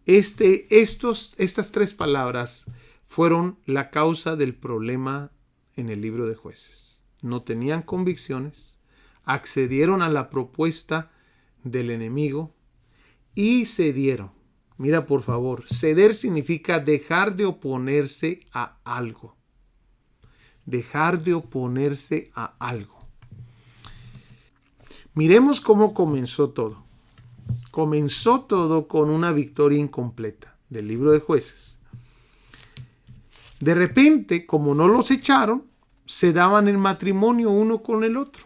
Estas tres palabras fueron la causa del problema en el libro de Jueces. No tenían convicciones, accedieron a la propuesta del enemigo y cedieron. Mira, por favor, ceder significa dejar de oponerse a algo. Dejar de oponerse a algo. Miremos cómo comenzó todo. Comenzó todo con una victoria incompleta del libro de Jueces. De repente, como no los echaron, se daban el matrimonio uno con el otro.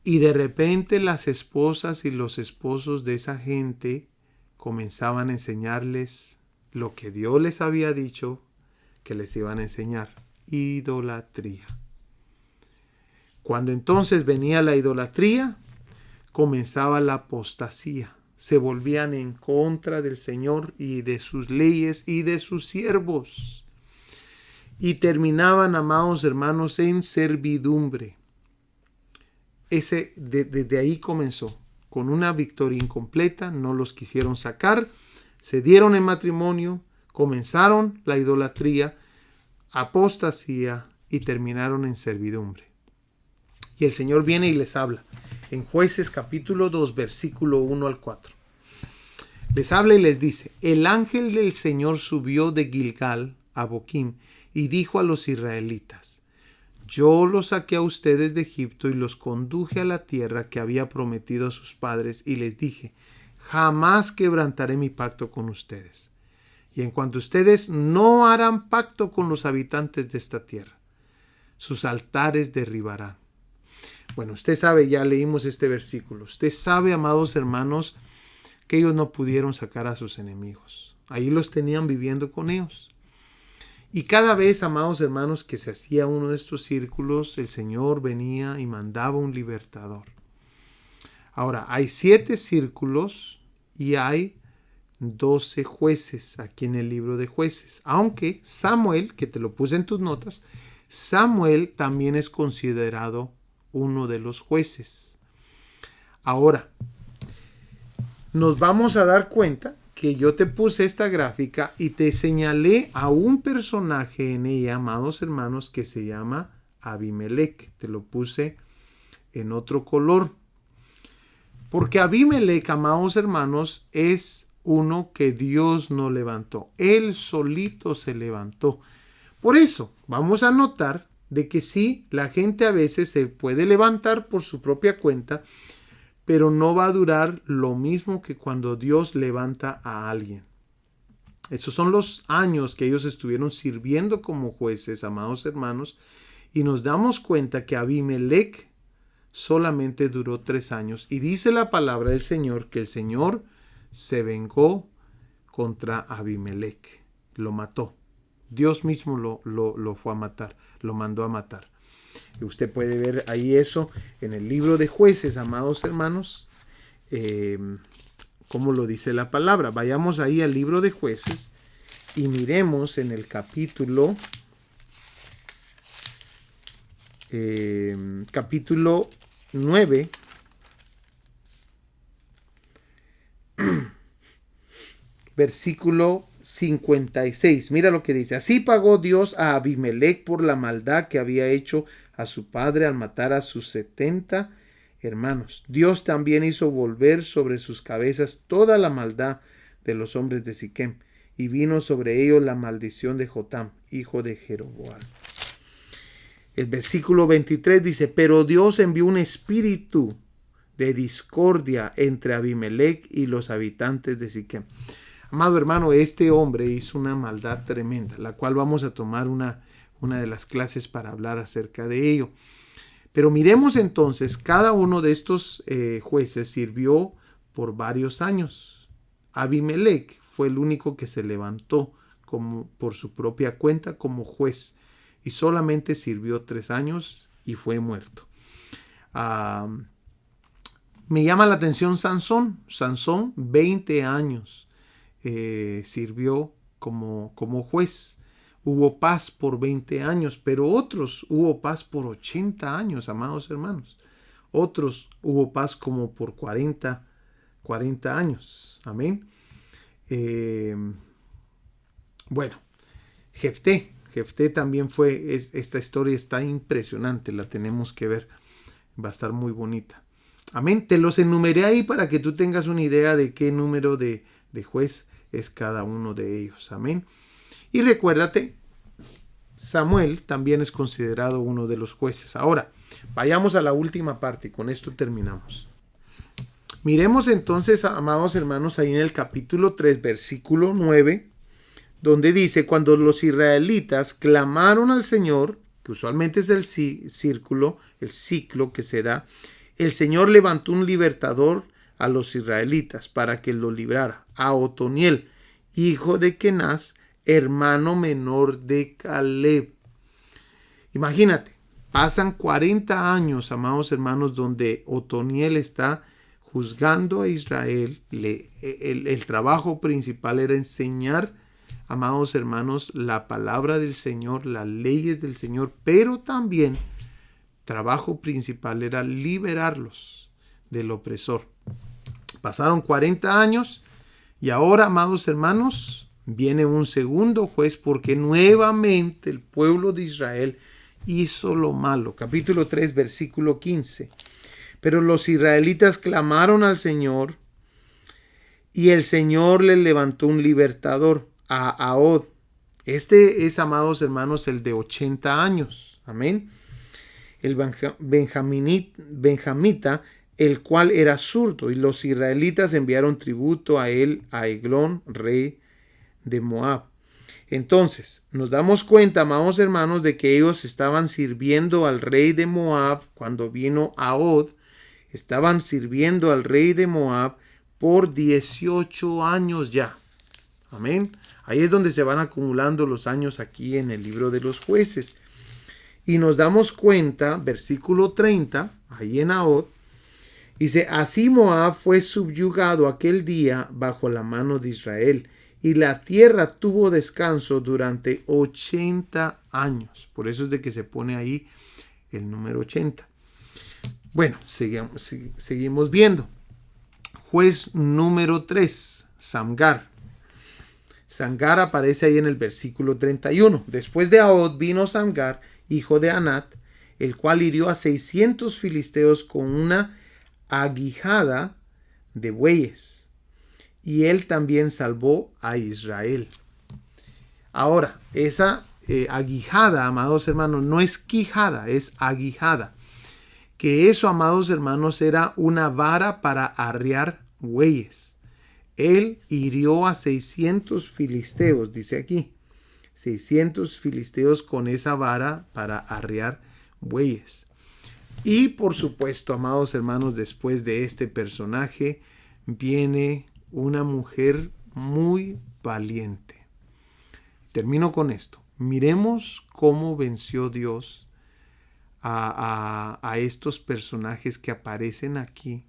Y de repente las esposas y los esposos de esa gente comenzaban a enseñarles lo que Dios les había dicho que les iban a enseñar: idolatría. Cuando entonces venía la idolatría, comenzaba la apostasía. Se volvían en contra del Señor y de sus leyes y de sus siervos. Y terminaban, amados hermanos, en servidumbre. Desde ahí comenzó. Con una victoria incompleta, no los quisieron sacar, se dieron en matrimonio, comenzaron la idolatría, apostasía y terminaron en servidumbre. Y el Señor viene y les habla en Jueces capítulo 2, versículo 1 al 4. Les habla y les dice: el ángel del Señor subió de Gilgal a Boquim y dijo a los israelitas: yo los saqué a ustedes de Egipto y los conduje a la tierra que había prometido a sus padres, y les dije: jamás quebrantaré mi pacto con ustedes. Y en cuanto ustedes no harán pacto con los habitantes de esta tierra, sus altares derribarán. Bueno, usted sabe, ya leímos este versículo. Usted sabe, amados hermanos, que ellos no pudieron sacar a sus enemigos. Ahí los tenían viviendo con ellos. Y cada vez, amados hermanos, que se hacía uno de estos círculos, el Señor venía y mandaba un libertador. Ahora, hay 7 círculos y hay 12 jueces aquí en el libro de Jueces. Aunque Samuel, que te lo puse en tus notas, Samuel también es considerado uno de los jueces. Ahora, nos vamos a dar cuenta que yo te puse esta gráfica y te señalé a un personaje en ella, amados hermanos, que se llama Abimelec. Te lo puse en otro color. Porque Abimelec, amados hermanos, es uno que Dios no levantó. Él solito se levantó. Por eso, vamos a notar de que sí, la gente a veces se puede levantar por su propia cuenta, pero no va a durar lo mismo que cuando Dios levanta a alguien. Esos son los años que ellos estuvieron sirviendo como jueces, amados hermanos, y nos damos cuenta que Abimelec solamente duró 3 años. Y dice la palabra del Señor que el Señor se vengó contra Abimelec, lo mató. Dios mismo lo fue a matar, lo mandó a matar. Y usted puede ver ahí eso en el libro de Jueces, amados hermanos, como lo dice la palabra. Vayamos ahí al libro de Jueces y miremos en el capítulo 9, versículo 56. Mira lo que dice: así pagó Dios a Abimelech por la maldad que había hecho a su padre al matar a sus 70 hermanos. Dios también hizo volver sobre sus cabezas toda la maldad de los hombres de Siquem, y vino sobre ellos la maldición de Jotam, hijo de Jeroboam. El versículo 23 dice: pero Dios envió un espíritu de discordia entre Abimelech y los habitantes de Siquem. Amado hermano, este hombre hizo una maldad tremenda, la cual vamos a tomar una de las clases para hablar acerca de ello. Pero miremos entonces, cada uno de estos jueces sirvió por varios años. Abimelech fue el único que se levantó por su propia cuenta como juez, y solamente sirvió 3 años y fue muerto. Me llama la atención Sansón. Sansón 20 años sirvió como juez. Hubo paz por 20 años, pero otros hubo paz por 80 años, amados hermanos. Otros hubo paz como por 40 años. Amén. Bueno, Jefté también fue, esta historia está impresionante, la tenemos que ver, va a estar muy bonita. Amén, te los enumeré ahí para que tú tengas una idea de qué número de juez es cada uno de ellos. Amén. Y recuérdate, Samuel también es considerado uno de los jueces. Ahora, vayamos a la última parte y con esto terminamos. Miremos entonces, amados hermanos, ahí en el capítulo 3, versículo 9, donde dice: cuando los israelitas clamaron al Señor, que usualmente es el ciclo que se da, el Señor levantó un libertador a los israelitas para que lo librara, a Otoniel, hijo de Kenaz, hermano menor de Caleb. Imagínate, pasan 40 años, amados hermanos, donde Otoniel está juzgando a Israel. El trabajo principal era enseñar, amados hermanos, la palabra del Señor, las leyes del Señor, pero también trabajo principal era liberarlos del opresor. Pasaron 40 años y ahora, amados hermanos, viene un segundo juez porque nuevamente el pueblo de Israel hizo lo malo. Capítulo 3, versículo 15. Pero los israelitas clamaron al Señor y el Señor les levantó un libertador, a Ahod. Este es, amados hermanos, el de 80 años. Amén. El benjamita, el cual era zurdo, y los israelitas enviaron tributo a él, a Eglón, rey de Moab. Entonces, nos damos cuenta, amados hermanos, de que ellos estaban sirviendo al rey de Moab cuando vino Ahod. Estaban sirviendo al rey de Moab por 18 años ya. Amén. Ahí es donde se van acumulando los años aquí en el libro de los jueces. Y nos damos cuenta, versículo 30, ahí en Ahod, dice: así Moab fue subyugado aquel día bajo la mano de Israel, y la tierra tuvo descanso durante 80 años. Por eso es de que se pone ahí el número 80. Bueno, seguimos viendo. Juez número 3, Samgar. Samgar aparece ahí en el versículo 31. Después de Ahod vino Samgar, hijo de Anat, el cual hirió a 600 filisteos con una aguijada de bueyes, y él también salvó a Israel. Ahora, esa aguijada, amados hermanos, no es quijada, es aguijada. Que eso, amados hermanos, era una vara para arriar bueyes. Él hirió a 600 filisteos, dice aquí. 600 filisteos con esa vara para arriar bueyes. Y por supuesto, amados hermanos, después de este personaje viene una mujer muy valiente. termino con esto. Miremos cómo venció Dios a estos personajes que aparecen aquí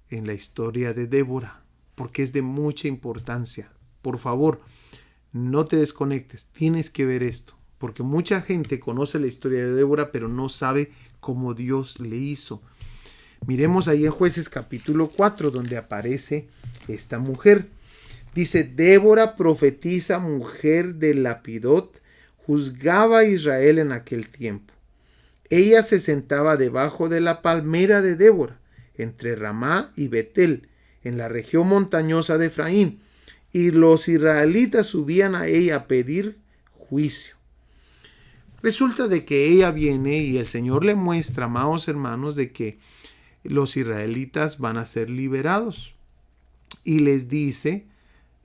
en la historia de Débora, porque es de mucha importancia. Por favor, no te desconectes, tienes que ver esto, porque mucha gente conoce la historia de Débora, pero no sabe cómo Dios le hizo. Miremos ahí en Jueces capítulo 4, donde aparece esta mujer. Dice: Débora, profetisa, mujer de Lapidot, juzgaba a Israel en aquel tiempo. Ella se sentaba debajo de la palmera de Débora, entre Ramá y Betel, en la región montañosa de Efraín, y los israelitas subían a ella a pedir juicio. Resulta de que ella viene y el Señor le muestra, amados hermanos, de que los israelitas van a ser liberados. Y les dice,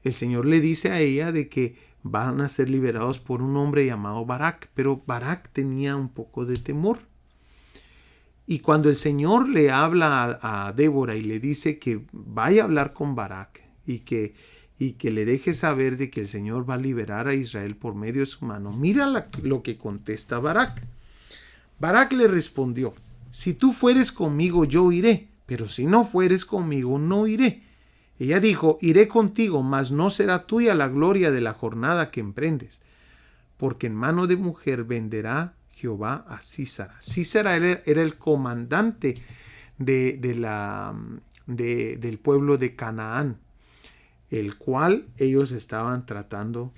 el Señor le dice a ella de que van a ser liberados por un hombre llamado Barak, pero Barak tenía un poco de temor. Y cuando el Señor le habla a Débora y le dice que vaya a hablar con Barak y que le deje saber de que el Señor va a liberar a Israel por medio de su mano, mira lo que contesta Barak. Barak le respondió: si tú fueres conmigo, yo iré, pero si no fueres conmigo, no iré. Ella dijo: iré contigo, mas no será tuya la gloria de la jornada que emprendes, porque en mano de mujer venderá Jehová a Sísara. Sísara era el comandante del pueblo de Canaán, el cual ellos estaban tratando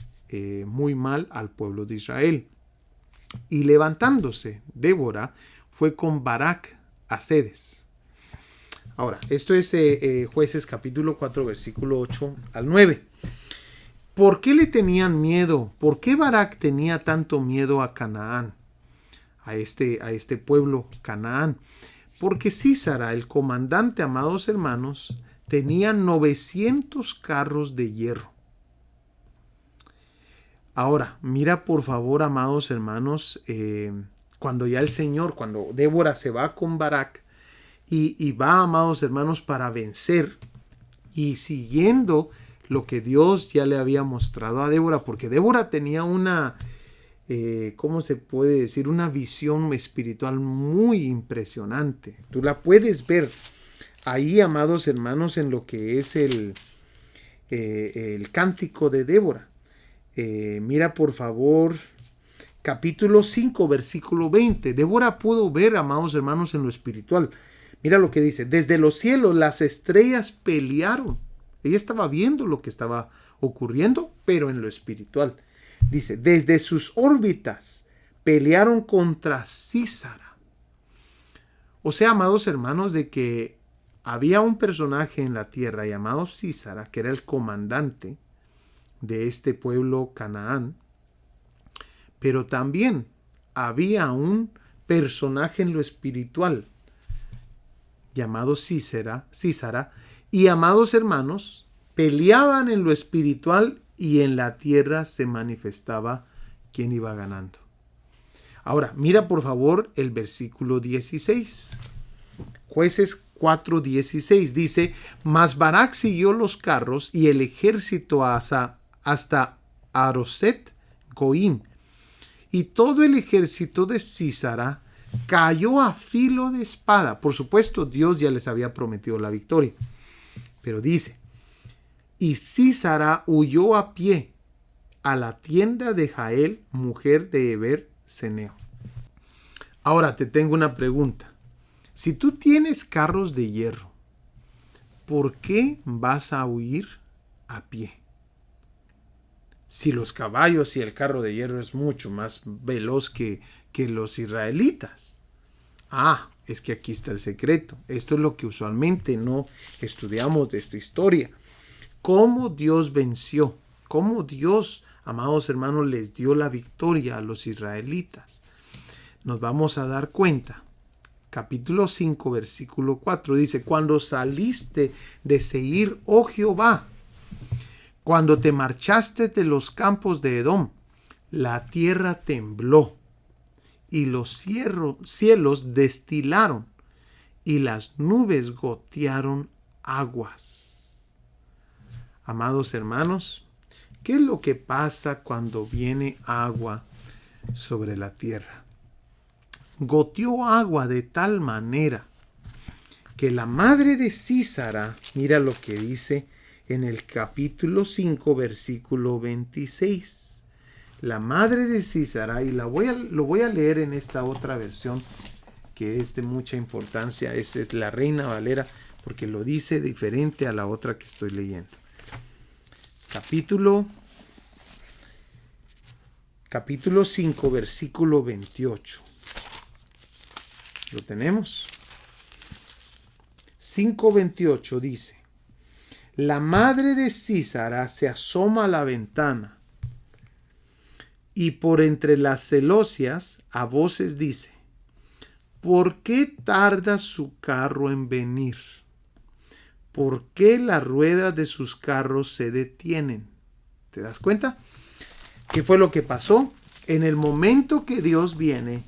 muy mal al pueblo de Israel. Y levantándose, Débora fue con Barak a Cedes. Ahora, esto es Jueces capítulo 4, versículo 8 al 9. ¿Por qué le tenían miedo? ¿Por qué Barak tenía tanto miedo a Canaán? A este pueblo Canaán. Porque Sísara, el comandante, amados hermanos, tenía 900 carros de hierro. Ahora, mira por favor, amados hermanos, cuando Débora se va con Barak y va, amados hermanos, para vencer y siguiendo lo que Dios ya le había mostrado a Débora, porque Débora tenía una, ¿cómo se puede decir? Una visión espiritual muy impresionante. Tú la puedes ver ahí, amados hermanos, en lo que es el cántico de Débora. Mira por favor capítulo 5, versículo 20. Débora pudo ver, amados hermanos, en lo espiritual. Mira lo que dice: desde los cielos las estrellas pelearon. Ella estaba viendo lo que estaba ocurriendo, pero en lo espiritual. Dice: desde sus órbitas pelearon contra Sísara. O sea, amados hermanos, de que había un personaje en la tierra llamado Sísara, que era el comandante de este pueblo Canaán, pero también había un personaje en lo espiritual llamado Sísara, y, amados hermanos, peleaban en lo espiritual y en la tierra se manifestaba quién iba ganando. Ahora, mira por favor el versículo 16. Jueces 4:16 dice: mas Barak siguió los carros y el ejército hasta Aroset Goim, y todo el ejército de Sísara cayó a filo de espada. Por supuesto, Dios ya les había prometido la victoria, pero dice: y Sísara huyó a pie a la tienda de Jael, mujer de Heber Ceneo. Ahora te tengo una pregunta. Si tú tienes carros de hierro, ¿por qué vas a huir a pie? Si los caballos y el carro de hierro es mucho más veloz que los israelitas. Es que aquí está el secreto. Esto es lo que usualmente no estudiamos de esta historia. Cómo Dios venció, cómo Dios, amados hermanos, les dio la victoria a los israelitas. Nos vamos a dar cuenta. Capítulo 5, versículo 4 dice: cuando saliste de Seir, oh Jehová, cuando te marchaste de los campos de Edom, la tierra tembló y los cielos destilaron y las nubes gotearon aguas. Amados hermanos, ¿Qué es lo que pasa cuando viene agua sobre la tierra? Goteó agua de tal manera que la madre de Sísara, mira lo que dice en el capítulo 5, versículo 26. La madre de Sísara, y lo voy a leer en esta otra versión que es de mucha importancia. Esta es la Reina Valera, porque lo dice diferente a la otra que estoy leyendo. Capítulo 5, versículo 28. ¿Lo tenemos? 5:28 dice: la madre de Sísara se asoma a la ventana y por entre las celosías a voces dice: ¿por qué tarda su carro en venir? ¿Por qué las ruedas de sus carros se detienen? ¿Te das cuenta? ¿Qué fue lo que pasó? En el momento que Dios viene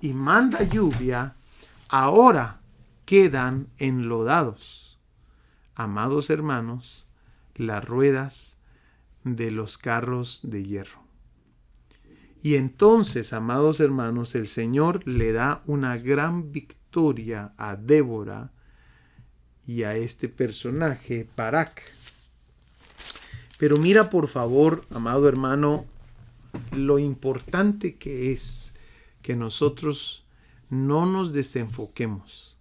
y manda lluvia, ahora quedan enlodados, amados hermanos, las ruedas de los carros de hierro. Y entonces, amados hermanos, el Señor le da una gran victoria a Débora y a este personaje, Barak. Pero mira, por favor, amado hermano, lo importante que es que nosotros no nos desenfoquemos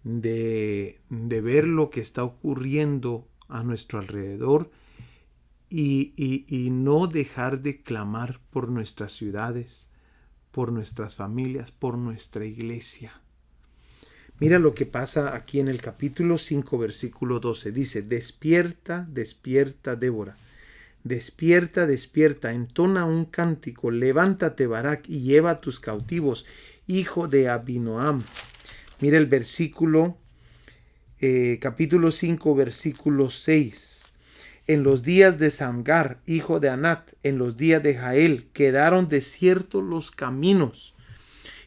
de ver lo que está ocurriendo a nuestro alrededor y no dejar de clamar por nuestras ciudades, por nuestras familias, por nuestra iglesia. Mira lo que pasa aquí en el capítulo 5, versículo 12. Dice: despierta, despierta, Débora. Despierta, despierta, entona un cántico. Levántate, Barak, y lleva a tus cautivos, hijo de Abinoam. Mira el versículo, capítulo 5, versículo 6. En los días de Samgar, hijo de Anat, en los días de Jael, quedaron desiertos los caminos,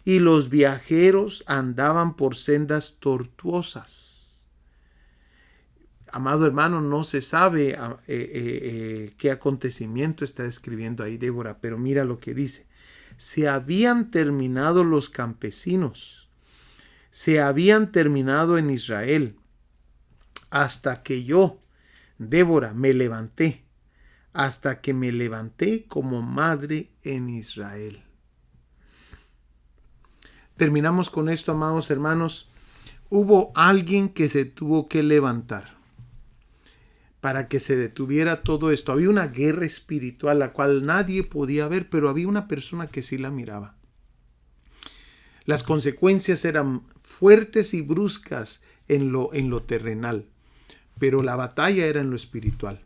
y los viajeros andaban por sendas tortuosas. Amado hermano, no se sabe qué acontecimiento está escribiendo ahí Débora, pero mira lo que dice. Se habían terminado los campesinos, se habían terminado en Israel, hasta que yo, Débora, me levanté, hasta que me levanté como madre en Israel. Terminamos con esto, amados hermanos. Hubo alguien que se tuvo que levantar para que se detuviera todo esto. Había una guerra espiritual la cual nadie podía ver, pero había una persona que sí la miraba. Las consecuencias eran fuertes y bruscas en lo terrenal, pero la batalla era en lo espiritual.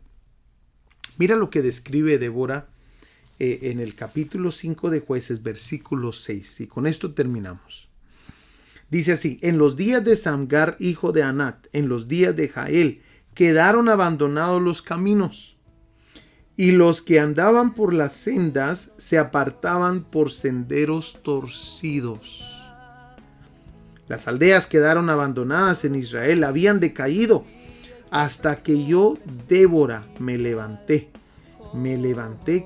Mira lo que describe Débora en el capítulo 5 de Jueces, versículo 6, y con esto terminamos. Dice así: en los días de Samgar, hijo de Anat, en los días de Jael, quedaron abandonados los caminos, y los que andaban por las sendas se apartaban por senderos torcidos. Las aldeas quedaron abandonadas en Israel, habían decaído, hasta que yo, Débora, me levanté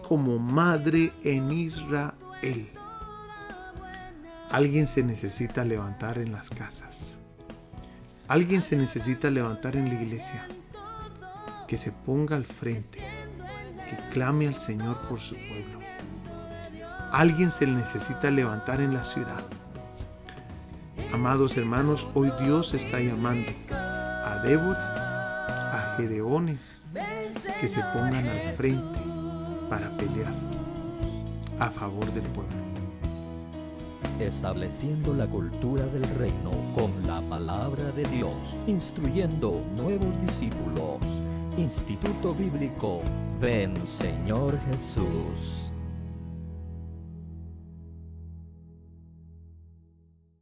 como madre en Israel. Alguien se necesita levantar en las casas. Alguien se necesita levantar en la iglesia. Que se ponga al frente. Que clame al Señor por su pueblo. Alguien se necesita levantar en la ciudad. Amados hermanos, hoy Dios está llamando a Déboras, a Gedeones, que se pongan al frente para pelear a favor del pueblo. Estableciendo la cultura del reino con la palabra de Dios, instruyendo nuevos discípulos. Instituto Bíblico Ven Señor Jesús.